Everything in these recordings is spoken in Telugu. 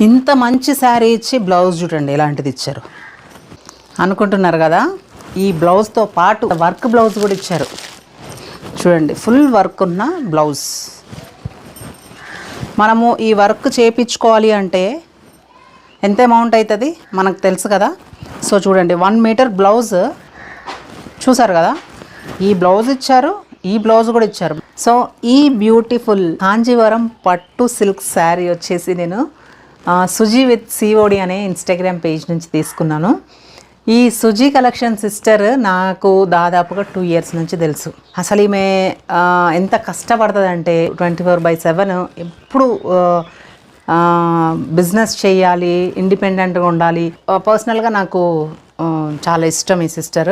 ఇంత మంచి శారీ ఇచ్చి బ్లౌజ్ చూడండి ఎలాంటిది ఇచ్చారు అనుకుంటున్నారు కదా. ఈ బ్లౌజ్తో పాటు వర్క్ బ్లౌజ్ కూడా ఇచ్చారు చూడండి. ఫుల్ వర్క్ ఉన్న బ్లౌజ్. మనము ఈ వర్క్ చేయించుకోవాలి అంటే ఎంత అమౌంట్ అవుతుంది మనకు తెలుసు కదా. సో చూడండి 1 మీటర్ బ్లౌజ్ చూసారు కదా. ఈ బ్లౌజ్ ఇచ్చారు, ఈ బ్లౌజ్ కూడా ఇచ్చారు. సో ఈ బ్యూటిఫుల్ కాంజీవరం పట్టు సిల్క్ శారీ వచ్చేసి నేను సుజీ విత్ సిఓడి అనే ఇన్స్టాగ్రామ్ పేజ్ నుంచి తీసుకున్నాను. ఈ సుజీ కలెక్షన్ సిస్టర్ నాకు దాదాపుగా 2 ఇయర్స్ నుంచి తెలుసు. అసలు ఈమె ఎంత కష్టపడుతుందంటే 24/7 ఎప్పుడు బిజినెస్ చేయాలి, ఇండిపెండెంట్గా ఉండాలి. పర్సనల్గా నాకు చాలా ఇష్టం ఈ సిస్టర్.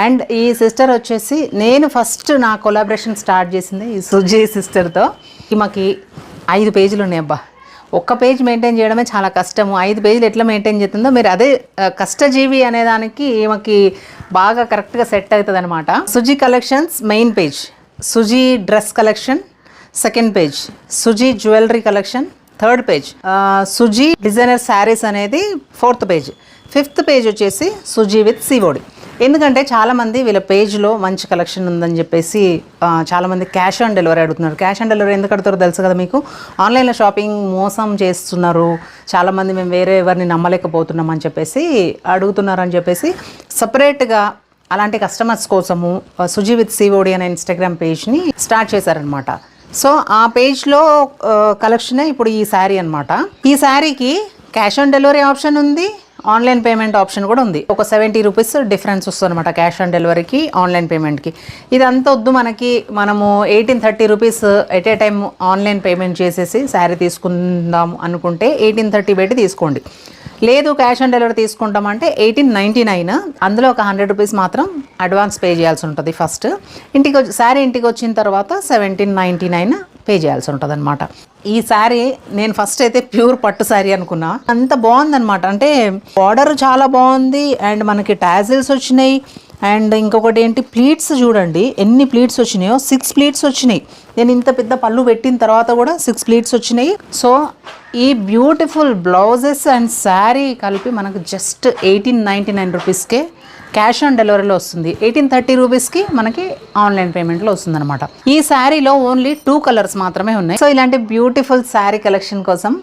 అండ్ ఈ సిస్టర్ వచ్చేసి నేను ఫస్ట్ నా కొలాబరేషన్ స్టార్ట్ చేసింది ఈ సుజీ సిస్టర్తో. ఈమెకి 5 పేజీలు ఉన్నాయి. అబ్బా, ఒక్క పేజ్ మెయింటైన్ చేయడమే చాలా కష్టము. 5 పేజీలు ఎట్లా మెయింటైన్ చేస్తుందో మీరు అదే కష్టజీవి అనేదానికి ఈమెకి బాగా కరెక్ట్గా సెట్ అవుతుంది అనమాట. Suji collections main page, Suji dress collection second page, Suji jewellery collection third page, Suji designer saris అనేది 4th పేజ్, 5th పేజ్ వచ్చేసి సుజీ విత్ సిఓడి. ఎందుకంటే చాలామంది వీళ్ళ పేజ్లో మంచి కలెక్షన్ ఉందని చెప్పేసి చాలామంది క్యాష్ ఆన్ డెలివరీ అడుగుతున్నారు. క్యాష్ ఆన్ డెలివరీ ఎందుకు అడుగుతారో తెలుసు కదా మీకు. ఆన్లైన్లో షాపింగ్ మోసం చేస్తున్నారు చాలామంది, మేము వేరే ఎవరిని నమ్మలేకపోతున్నాం అని చెప్పేసి అడుగుతున్నారని చెప్పేసి సపరేట్గా అలాంటి కస్టమర్స్ కోసము సుజీ విత్ సిఓడి అనే ఇన్స్టాగ్రామ్ పేజ్ని స్టార్ట్ చేశారనమాట. సో ఆ పేజ్లో కలెక్షనే ఇప్పుడు ఈ శారీ అనమాట. ఈ శారీకి క్యాష్ ఆన్ డెలివరీ ఆప్షన్ ఉంది, ఆన్లైన్ పేమెంట్ ఆప్షన్ కూడా ఉంది. ఒక 70 రూపీస్ డిఫరెన్స్ వస్తుంది అనమాట క్యాష్ ఆన్ డెలివరీకి ఆన్లైన్ పేమెంట్కి. ఇదంతా వద్దు మనకి, మనము 1830 rupees at a time online payment చేసేసి శారీ తీసుకుందాం అనుకుంటే 1830 పెట్టి తీసుకోండి. లేదు క్యాష్ ఆన్ డెలివరీ తీసుకుంటామంటే 1899. అందులో ఒక 100 రూపీస్ మాత్రం అడ్వాన్స్ పే చేయాల్సి ఉంటుంది ఫస్ట్. శారీ ఇంటికి వచ్చిన తర్వాత 1799 పే చేయాల్సి ఉంటుంది అనమాట. ఈ శారీ నేను ఫస్ట్ అయితే ప్యూర్ పట్టు శారీ అనుకున్నా. అంత బాగుందనమాట. అంటే బార్డర్ చాలా బాగుంది అండ్ మనకి టాజిల్స్ వచ్చినాయి. అండ్ ఇంకొకటి ఏంటి, ప్లీట్స్ చూడండి ఎన్ని ప్లీట్స్ వచ్చినాయో. 6 ప్లీట్స్ వచ్చినాయి. నేను ఇంత పెద్ద పళ్ళు పెట్టిన తర్వాత కూడా 6 ప్లీట్స్ వచ్చినాయి. సో ఈ బ్యూటిఫుల్ బ్లౌజెస్ అండ్ శారీ కలిపి మనకు జస్ట్ 1899 రూపీస్కే క్యాష్ ఆన్ డెలివరీలో వస్తుంది. 1830 రూపీస్కి మనకి ఆన్లైన్ పేమెంట్లో వస్తుంది అనమాట. ఈ శారీలో ఓన్లీ 2 కలర్స్ మాత్రమే ఉన్నాయి. సో ఇలాంటి బ్యూటిఫుల్ శారీ కలెక్షన్ కోసం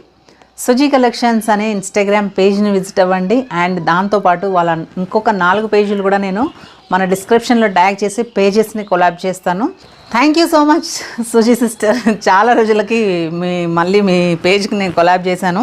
సుజీ కలెక్షన్స్ అనే ఇన్స్టాగ్రామ్ పేజ్ని విజిట్ అవ్వండి. అండ్ దాంతోపాటు వాళ్ళ ఇంకొక 4 పేజీలు కూడా నేను మన డిస్క్రిప్షన్లో ట్యాగ్ చేసి పేజెస్ని కొలాబ్ చేస్తాను. Thank you so much Suji sister. చాలా రోజులకి మళ్ళీ మీ పేజ్కి నేను కొలాబ్ చేశాను.